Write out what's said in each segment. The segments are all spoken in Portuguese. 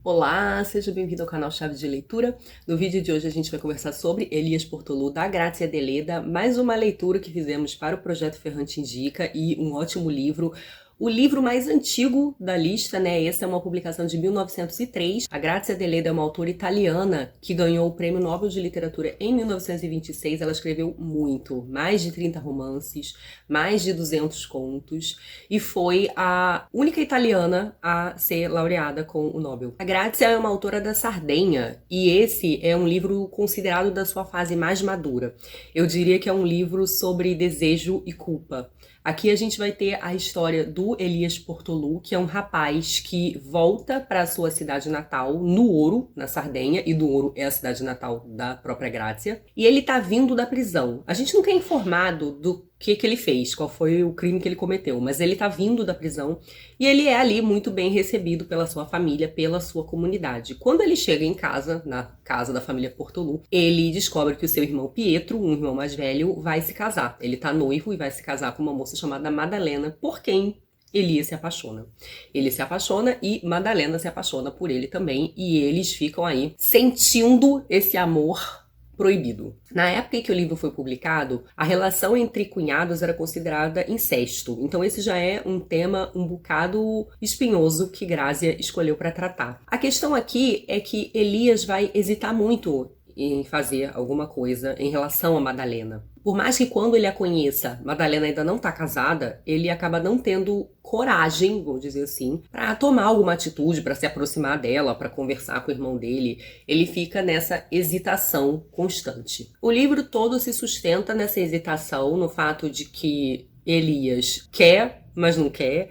Olá, seja bem-vindo ao canal Chave de Leitura. No vídeo de hoje a gente vai conversar sobre Elias Portolù, da Grazia Deledda, mais uma leitura que fizemos para o Projeto Ferrante Indica e um ótimo livro. O livro mais antigo da lista, né? Essa é uma publicação de 1903. A Grazia Deledda é uma autora italiana que ganhou o Prêmio Nobel de Literatura em 1926. Ela escreveu muito, mais de 30 romances, mais de 200 contos e foi a única italiana a ser laureada com o Nobel. A Grazia é uma autora da Sardenha e esse é um livro considerado da sua fase mais madura. Eu diria que é um livro sobre desejo e culpa. Aqui a gente vai ter a história do Elias Portolù, que é um rapaz que volta para a sua cidade natal, no Ouro, na Sardenha, e do Ouro é a cidade natal da própria Grazia, e ele tá vindo da prisão. A gente nunca é informado do que ele fez, qual foi o crime que ele cometeu, mas ele tá vindo da prisão e ele é ali muito bem recebido pela sua família, pela sua comunidade. Quando ele chega em casa, na casa da família Portolù, ele descobre que o seu irmão Pietro, um irmão mais velho, vai se casar. Ele tá noivo e vai se casar com uma moça chamada Madalena, por quem Elias se apaixona. Ele se apaixona e Madalena se apaixona por ele também, e eles ficam aí sentindo esse amor proibido. Na época em que o livro foi publicado, a relação entre cunhados era considerada incesto. Então esse já é um tema um bocado espinhoso que Grazia escolheu para tratar. A questão aqui é que Elias vai hesitar muito em fazer alguma coisa em relação a Madalena. Por mais que quando ele a conheça, Madalena ainda não está casada, ele acaba não tendo coragem, vou dizer assim, para tomar alguma atitude, para se aproximar dela, para conversar com o irmão dele. Ele fica nessa hesitação constante. O livro todo se sustenta nessa hesitação, no fato de que Elias quer, mas não quer,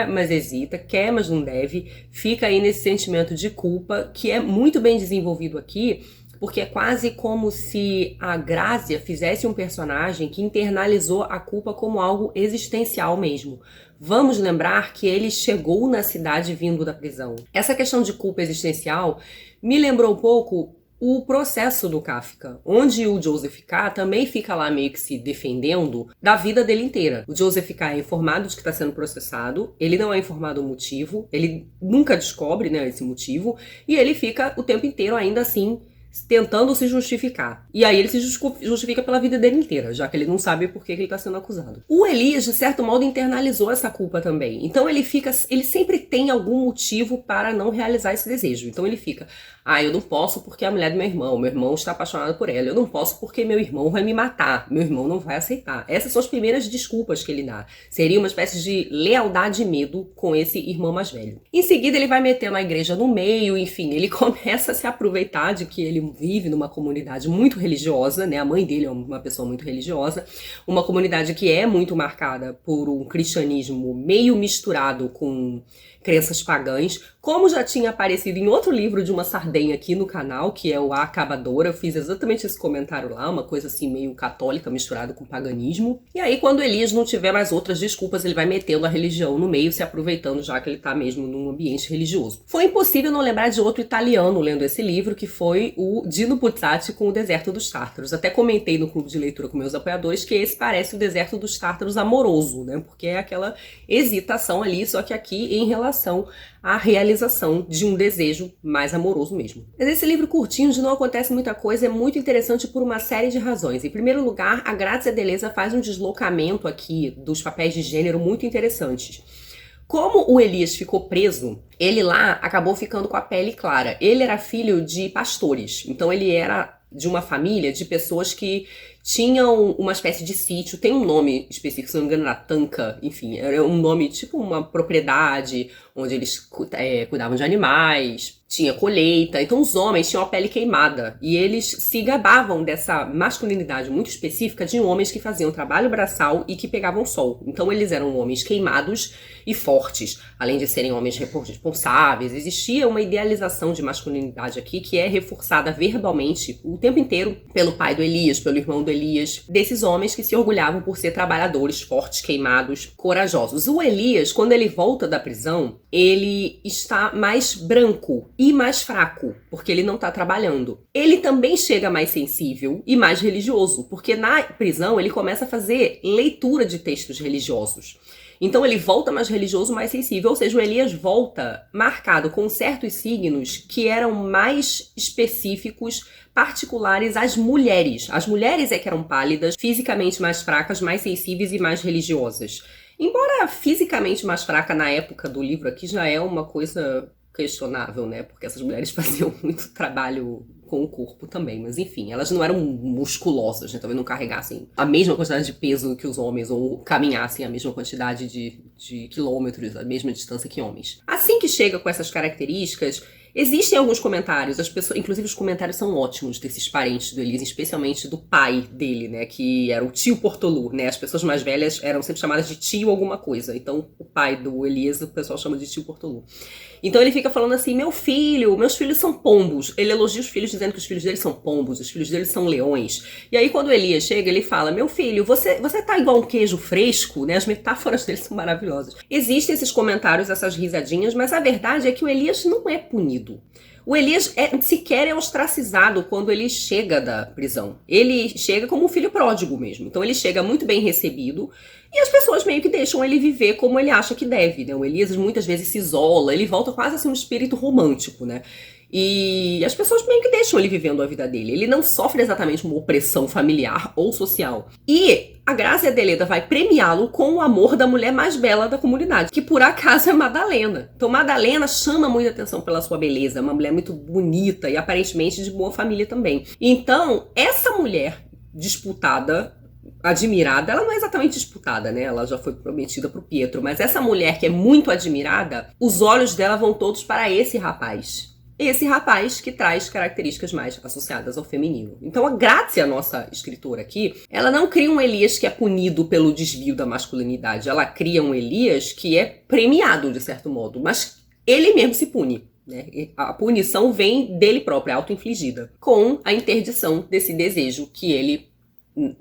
mas hesita, quer, mas não deve, fica aí nesse sentimento de culpa, que é muito bem desenvolvido aqui, porque é quase como se a Grazia fizesse um personagem que internalizou a culpa como algo existencial mesmo. Vamos lembrar que ele chegou na cidade vindo da prisão. Essa questão de culpa existencial me lembrou um pouco o processo do Kafka, onde o Joseph K. também fica lá meio que se defendendo da vida dele inteira. O Joseph K. é informado de que está sendo processado, ele não é informado o motivo, ele nunca descobre, né, esse motivo, e ele fica o tempo inteiro ainda assim tentando se justificar. E aí ele se justifica pela vida dele inteira, já que ele não sabe por que ele está sendo acusado. O Elias, de certo modo, internalizou essa culpa também. Então ele sempre tem algum motivo para não realizar esse desejo. Então ele fica, eu não posso porque é a mulher do meu irmão está apaixonado por ela, eu não posso porque meu irmão vai me matar, meu irmão não vai aceitar. Essas são as primeiras desculpas que ele dá. Seria uma espécie de lealdade e medo com esse irmão mais velho. Em seguida ele vai metendo a igreja no meio, enfim, ele começa a se aproveitar de que ele vive numa comunidade muito religiosa, né? A mãe dele é uma pessoa muito religiosa, uma comunidade que é muito marcada por um cristianismo meio misturado com crenças pagãs, como já tinha aparecido em outro livro de uma sardenha aqui no canal, que é o A Acabadora. Eu fiz exatamente esse comentário lá, uma coisa assim meio católica misturada com paganismo. E aí quando Elias não tiver mais outras desculpas, ele vai metendo a religião no meio, se aproveitando já que ele tá mesmo num ambiente religioso. Foi impossível não lembrar de outro italiano lendo esse livro, que foi o Dino Buzzati com O Deserto dos Tártaros. Até comentei no clube de leitura com meus apoiadores que esse parece o Deserto dos Tártaros amoroso, né? Porque é aquela hesitação ali, só que aqui em relação à realização de um desejo mais amoroso mesmo. Mas esse livro curtinho, de não acontece muita coisa, é muito interessante por uma série de razões. Em primeiro lugar, a Grazia Deledda faz um deslocamento aqui dos papéis de gênero muito interessantes. Como o Elias ficou preso, ele lá acabou ficando com a pele clara. Ele era filho de pastores, então ele era de uma família de pessoas que tinham uma espécie de sítio, tem um nome específico, se não me engano era Tanca, enfim, era um nome tipo uma propriedade onde eles cuidavam de animais, tinha colheita, então os homens tinham a pele queimada e eles se gabavam dessa masculinidade muito específica de homens que faziam trabalho braçal e que pegavam sol. Então eles eram homens queimados e fortes, além de serem homens responsáveis. Existia uma idealização de masculinidade aqui que é reforçada verbalmente o tempo inteiro pelo pai do Elias, pelo irmão do Elias, desses homens que se orgulhavam por ser trabalhadores, fortes, queimados, corajosos. O Elias, quando ele volta da prisão, ele está mais branco e mais fraco, porque ele não está trabalhando. Ele também chega mais sensível e mais religioso, porque na prisão ele começa a fazer leitura de textos religiosos. Então ele volta mais religioso, mais sensível, ou seja, o Elias volta marcado com certos signos que eram mais específicos, particulares às mulheres. As mulheres é que eram pálidas, fisicamente mais fracas, mais sensíveis e mais religiosas. Embora fisicamente mais fraca na época do livro aqui já é uma coisa questionável, né? Porque essas mulheres faziam muito trabalho com o corpo também, mas enfim, elas não eram musculosas, né? Talvez não carregassem a mesma quantidade de peso que os homens ou caminhassem a mesma quantidade de quilômetros, a mesma distância que homens. Assim que chega com essas características, existem alguns comentários, as pessoas, inclusive os comentários são ótimos desses parentes do Elias, especialmente do pai dele, né, que era o tio Portolu, né, as pessoas mais velhas eram sempre chamadas de tio alguma coisa, então o pai do Elias o pessoal chama de tio Portolu. Então ele fica falando assim, meus filhos são pombos, ele elogia os filhos dizendo que os filhos dele são pombos, os filhos dele são leões, e aí quando o Elias chega ele fala, meu filho, você tá igual um queijo fresco, né, as metáforas dele são maravilhosas. Existem esses comentários, essas risadinhas, mas a verdade é que o Elias não é punido. O Elias sequer é ostracizado quando ele chega da prisão. Ele chega como um filho pródigo mesmo. Então ele chega muito bem recebido e as pessoas meio que deixam ele viver como ele acha que deve, né? O Elias muitas vezes se isola, ele volta quase a ser um espírito romântico, né? E as pessoas meio que deixam ele vivendo a vida dele. Ele não sofre exatamente uma opressão familiar ou social. E a Grácia Deleda vai premiá-lo com o amor da mulher mais bela da comunidade, que por acaso é Madalena. Então Madalena chama muita atenção pela sua beleza, uma mulher muito bonita e aparentemente de boa família também. Então, essa mulher disputada, admirada, ela não é exatamente disputada, né? Ela já foi prometida pro Pietro, mas essa mulher que é muito admirada, os olhos dela vão todos para esse rapaz. Esse rapaz que traz características mais associadas ao feminino. Então a Grácia, nossa escritora aqui, ela não cria um Elias que é punido pelo desvio da masculinidade. Ela cria um Elias que é premiado, de certo modo, mas ele mesmo se pune. Né? A punição vem dele próprio, é auto-infligida, com a interdição desse desejo que ele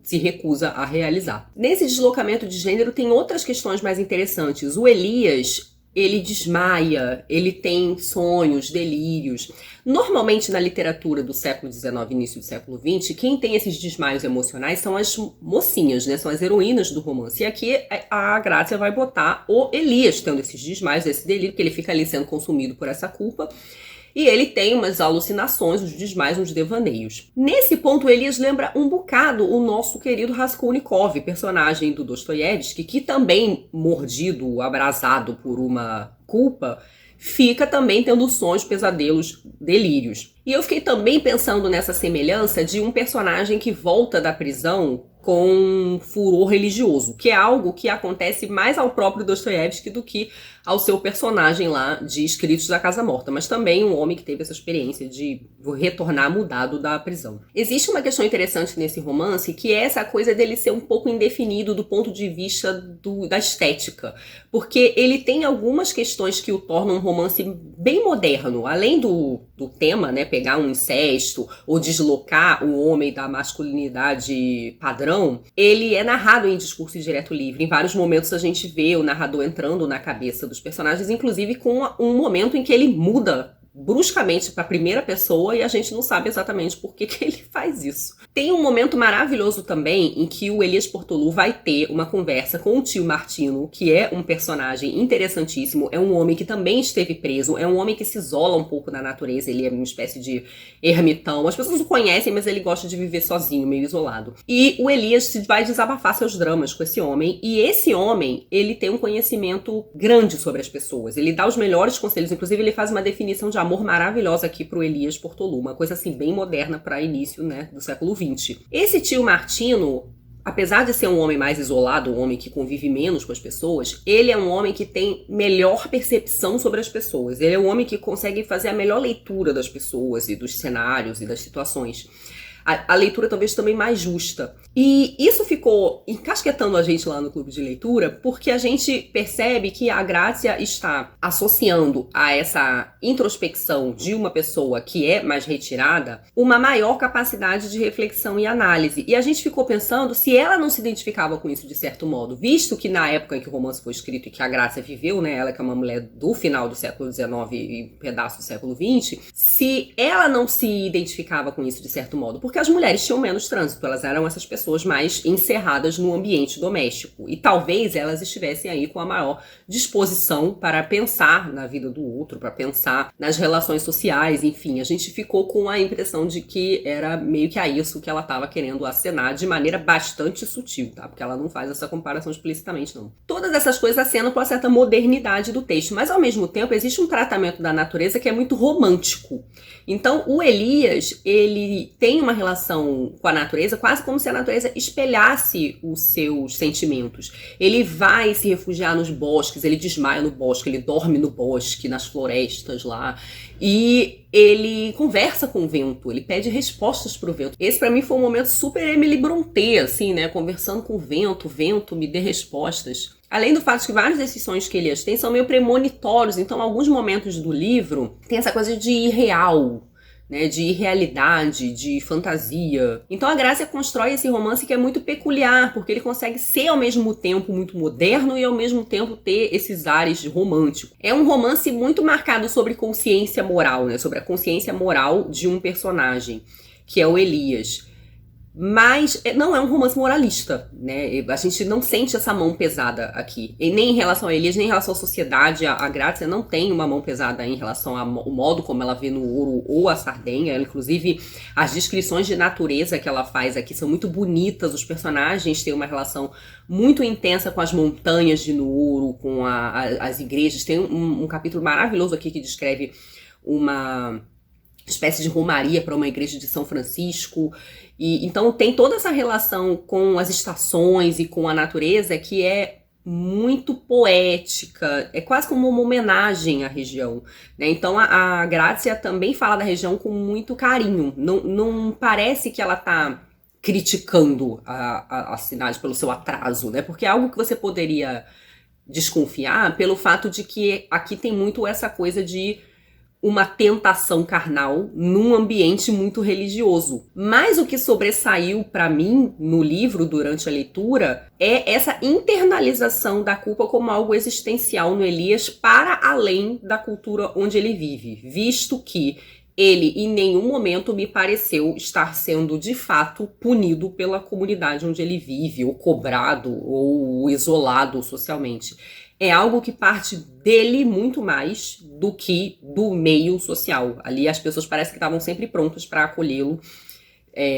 se recusa a realizar. Nesse deslocamento de gênero tem outras questões mais interessantes. O Elias, ele desmaia, ele tem sonhos, delírios. Normalmente na literatura do século XIX e início do século XX, quem tem esses desmaios emocionais são as mocinhas, né? São as heroínas do romance. E aqui a Grácia vai botar o Elias tendo esses desmaios, esse delírio, que ele fica ali sendo consumido por essa culpa. E ele tem umas alucinações, uns desmaios, uns devaneios. Nesse ponto, Elias lembra um bocado o nosso querido Raskolnikov, personagem do Dostoiévski, que também, mordido, abrasado por uma culpa, fica também tendo sonhos, pesadelos, delírios. E eu fiquei também pensando nessa semelhança de um personagem que volta da prisão com furor religioso, que é algo que acontece mais ao próprio Dostoiévski do que ao seu personagem lá de Escritos da Casa Morta, mas também um homem que teve essa experiência de retornar mudado da prisão. Existe uma questão interessante nesse romance, que é essa coisa dele ser um pouco indefinido do ponto de vista da estética, porque ele tem algumas questões que o tornam um romance bem moderno, além do tema, né, pegar um incesto ou deslocar o homem da masculinidade padrão. Ele é narrado em discurso direto livre. Em vários momentos a gente vê o narrador entrando na cabeça dos personagens, inclusive com um momento em que ele muda bruscamente para a primeira pessoa e a gente não sabe exatamente por que ele faz isso. Tem um momento maravilhoso também em que o Elias Portolu vai ter uma conversa com o tio Martino, que é um personagem interessantíssimo, é um homem que também esteve preso, é um homem que se isola um pouco da natureza, ele é uma espécie de ermitão, as pessoas o conhecem, mas ele gosta de viver sozinho, meio isolado. E o Elias vai desabafar seus dramas com esse homem, e esse homem, ele tem um conhecimento grande sobre as pessoas, ele dá os melhores conselhos, inclusive ele faz uma definição de amor maravilhosa aqui pro Elias Portolu, uma coisa assim bem moderna para início, né, do século XX. Esse tio Martino, apesar de ser um homem mais isolado, um homem que convive menos com as pessoas, ele é um homem que tem melhor percepção sobre as pessoas. Ele é um homem que consegue fazer a melhor leitura das pessoas e dos cenários e das situações. A leitura talvez também mais justa. E isso ficou encasquetando a gente lá no clube de leitura, porque a gente percebe que a Grácia está associando a essa introspecção de uma pessoa que é mais retirada uma maior capacidade de reflexão e análise. E a gente ficou pensando se ela não se identificava com isso de certo modo, visto que na época em que o romance foi escrito e que a Grácia viveu, né, ela que é uma mulher do final do século XIX e pedaço do século XX, se ela não se identificava com isso de certo modo, porque as mulheres tinham menos trânsito, elas eram essas pessoas mais encerradas no ambiente doméstico, e talvez elas estivessem aí com a maior disposição para pensar na vida do outro, para pensar nas relações sociais, enfim, a gente ficou com a impressão de que era meio que a isso que ela estava querendo acenar de maneira bastante sutil, tá? Porque ela não faz essa comparação explicitamente, não. Todas essas coisas acenam com uma certa modernidade do texto, mas ao mesmo tempo existe um tratamento da natureza que é muito romântico. Então o Elias, ele tem uma relação com a natureza quase como se a natureza espelhasse os seus sentimentos. Ele vai se refugiar nos bosques, ele desmaia no bosque, ele dorme no bosque, nas florestas lá, e ele conversa com o vento, ele pede respostas pro vento. Esse pra mim foi um momento super Emily Brontë, assim, né, conversando com o vento me dê respostas. Além do fato de que vários desses sonhos que Elias tem são meio premonitórios, então alguns momentos do livro tem essa coisa de irreal, né, de irrealidade, de fantasia. Então a Grácia constrói esse romance que é muito peculiar, porque ele consegue ser ao mesmo tempo muito moderno e ao mesmo tempo ter esses ares românticos. É um romance muito marcado sobre consciência moral, né, sobre a consciência moral de um personagem, que é o Elias. Mas não é um romance moralista, né? A gente não sente essa mão pesada aqui. E nem em relação a Elias, nem em relação à sociedade. A Grácia não tem uma mão pesada em relação ao modo como ela vê no ouro ou a Sardenha. Ela, inclusive, as descrições de natureza que ela faz aqui são muito bonitas. Os personagens têm uma relação muito intensa com as montanhas de Nuoro, com as igrejas. Tem um capítulo maravilhoso aqui que descreve uma espécie de romaria para uma igreja de São Francisco. E então tem toda essa relação com as estações e com a natureza que é muito poética, é quase como uma homenagem à região, né? Então a Grácia também fala da região com muito carinho, não parece que ela tá criticando a cidade pelo seu atraso, né? Porque é algo que você poderia desconfiar pelo fato de que aqui tem muito essa coisa de uma tentação carnal num ambiente muito religioso. Mas o que sobressaiu para mim no livro durante a leitura é essa internalização da culpa como algo existencial no Elias para além da cultura onde ele vive, visto que ele em nenhum momento me pareceu estar sendo de fato punido pela comunidade onde ele vive, ou cobrado, ou isolado socialmente. É algo que parte dele muito mais do que do meio social. Ali as pessoas parecem que estavam sempre prontas para acolhê-lo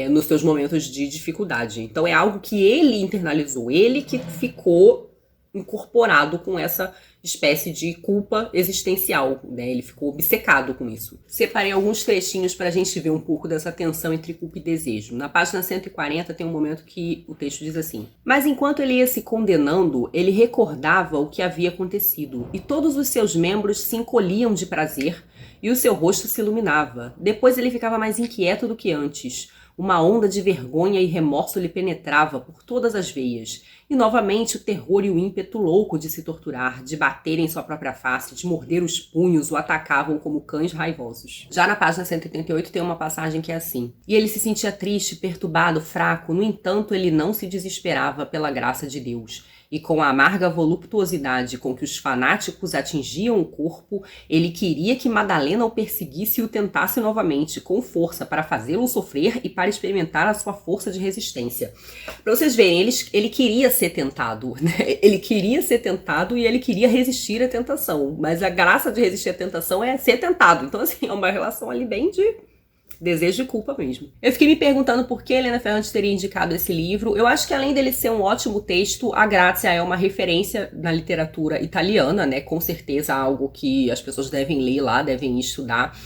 nos seus momentos de dificuldade. Então é algo que ele internalizou, ele que ficou incorporado com essa espécie de culpa existencial, né? Ele ficou obcecado com isso. Separei alguns trechinhos para a gente ver um pouco dessa tensão entre culpa e desejo. Na página 140 tem um momento que o texto diz assim: mas enquanto ele ia se condenando, ele recordava o que havia acontecido, e todos os seus membros se encolhiam de prazer, e o seu rosto se iluminava. Depois ele ficava mais inquieto do que antes. Uma onda de vergonha e remorso lhe penetrava por todas as veias. E novamente o terror e o ímpeto louco de se torturar, de bater em sua própria face, de morder os punhos, o atacavam como cães raivosos. Já na página 188 tem uma passagem que é assim: e ele se sentia triste, perturbado, fraco, no entanto ele não se desesperava pela graça de Deus. E com a amarga voluptuosidade com que os fanáticos atingiam o corpo, ele queria que Madalena o perseguisse e o tentasse novamente, com força, para fazê-lo sofrer e para experimentar a sua força de resistência. Para vocês verem, ele queria ser tentado, né? Ele queria ser tentado e ele queria resistir à tentação. Mas a graça de resistir à tentação é ser tentado. Então, assim, é uma relação ali bem de desejo e culpa mesmo. Eu fiquei me perguntando por que Helena Ferrante teria indicado esse livro. Eu acho que além dele ser um ótimo texto, a Grazia é uma referência na literatura italiana, né? Com certeza algo que as pessoas devem ler lá, devem estudar.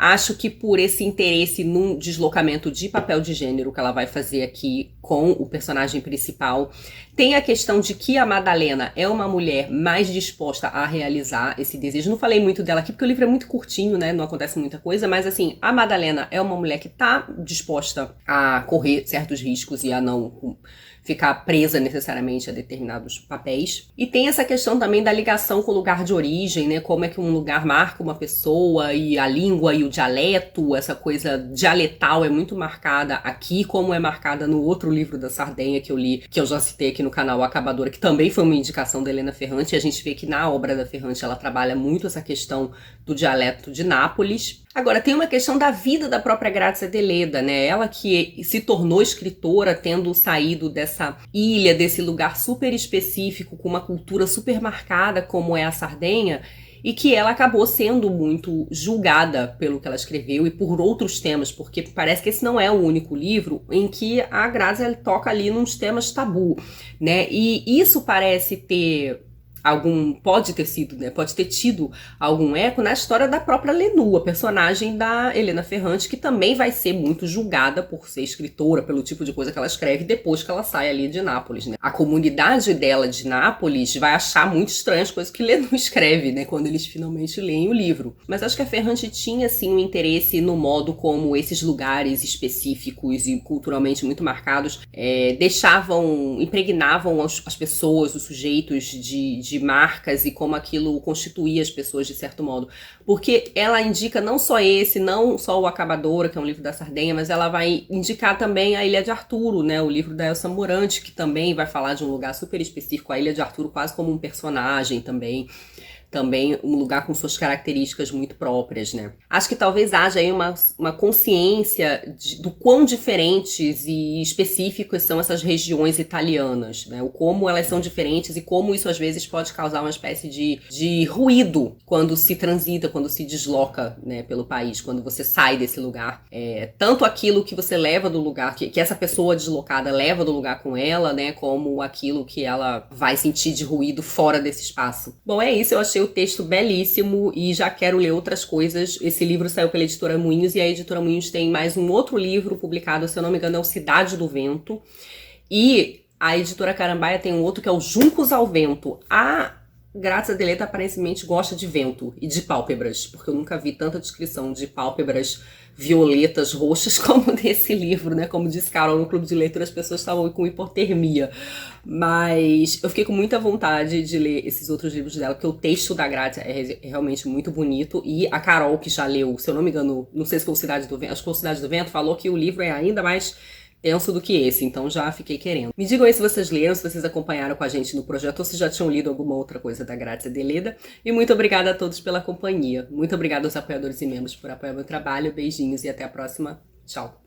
Acho que por esse interesse num deslocamento de papel de gênero que ela vai fazer aqui com o personagem principal, tem a questão de que a Madalena é uma mulher mais disposta a realizar esse desejo. Não falei muito dela aqui porque o livro é muito curtinho, né? Não acontece muita coisa, mas assim, a Madalena é uma mulher que tá disposta a correr certos riscos e a não ficar presa necessariamente a determinados papéis. E tem essa questão também da ligação com o lugar de origem, né? Como é que um lugar marca uma pessoa, e a língua e o dialeto, essa coisa dialetal é muito marcada aqui, como é marcada no outro livro da Sardenha que eu li, que eu já citei aqui no canal, A Acabadora, que também foi uma indicação da Helena Ferrante, e a gente vê que na obra da Ferrante ela trabalha muito essa questão do dialeto de Nápoles. Agora, tem uma questão da vida da própria Grazia Deledda, né? Ela que se tornou escritora tendo saído dessa ilha, desse lugar super específico, com uma cultura super marcada como é a Sardenha, e que ela acabou sendo muito julgada pelo que ela escreveu e por outros temas, porque parece que esse não é o único livro em que a Grazia toca ali nos temas tabu, né? E isso parece ter pode ter sido, né? Pode ter tido algum eco na história da própria Lenú, a personagem da Helena Ferrante, que também vai ser muito julgada por ser escritora, pelo tipo de coisa que ela escreve depois que ela sai ali de Nápoles, né? A comunidade dela de Nápoles vai achar muito estranho as coisas que Lenú escreve, né? Quando eles finalmente leem o livro. Mas acho que a Ferrante tinha, assim, um interesse no modo como esses lugares específicos e culturalmente muito marcados impregnavam as pessoas, os sujeitos de marcas e como aquilo constituía as pessoas de certo modo. Porque ela indica não só o Acabadora, que é um livro da Sardenha, mas ela vai indicar também a Ilha de Arturo, né? O livro da Elsa Morante, que também vai falar de um lugar super específico, a Ilha de Arturo quase como um personagem também um lugar com suas características muito próprias, né? Acho que talvez haja aí uma consciência do quão diferentes e específicas são essas regiões italianas, né? O como elas são diferentes e como isso às vezes pode causar uma espécie de ruído quando se transita, quando se desloca, né, pelo país, quando você sai desse lugar. Tanto aquilo que você leva do lugar, que essa pessoa deslocada leva do lugar com ela, né, como aquilo que ela vai sentir de ruído fora desse espaço. Bom, é isso, eu achei o texto belíssimo e já quero ler outras coisas. Esse livro saiu pela Editora Moinhos e a Editora Moinhos tem mais um outro livro publicado, se eu não me engano é o Cidade do Vento, e a Editora Carambaia tem um outro que é o Juncos ao Vento. A Grazia Deledda aparentemente gosta de vento e de pálpebras, porque eu nunca vi tanta descrição de pálpebras violetas, roxas, como nesse livro, né? Como disse Carol no clube de leitura, as pessoas estavam com hipotermia. Mas eu fiquei com muita vontade de ler esses outros livros dela, porque o texto da Grazia é realmente muito bonito. E a Carol, que já leu, se eu não me engano, não sei se foi Cidade do Vento, acho que foi Cidade do Vento, falou que o livro é ainda mais denso do que esse, então já fiquei querendo. Me digam aí se vocês leram, se vocês acompanharam com a gente no projeto ou se já tinham lido alguma outra coisa da Grazia Deledda. E muito obrigada a todos pela companhia. Muito obrigada aos apoiadores e membros por apoiar meu trabalho. Beijinhos e até a próxima. Tchau!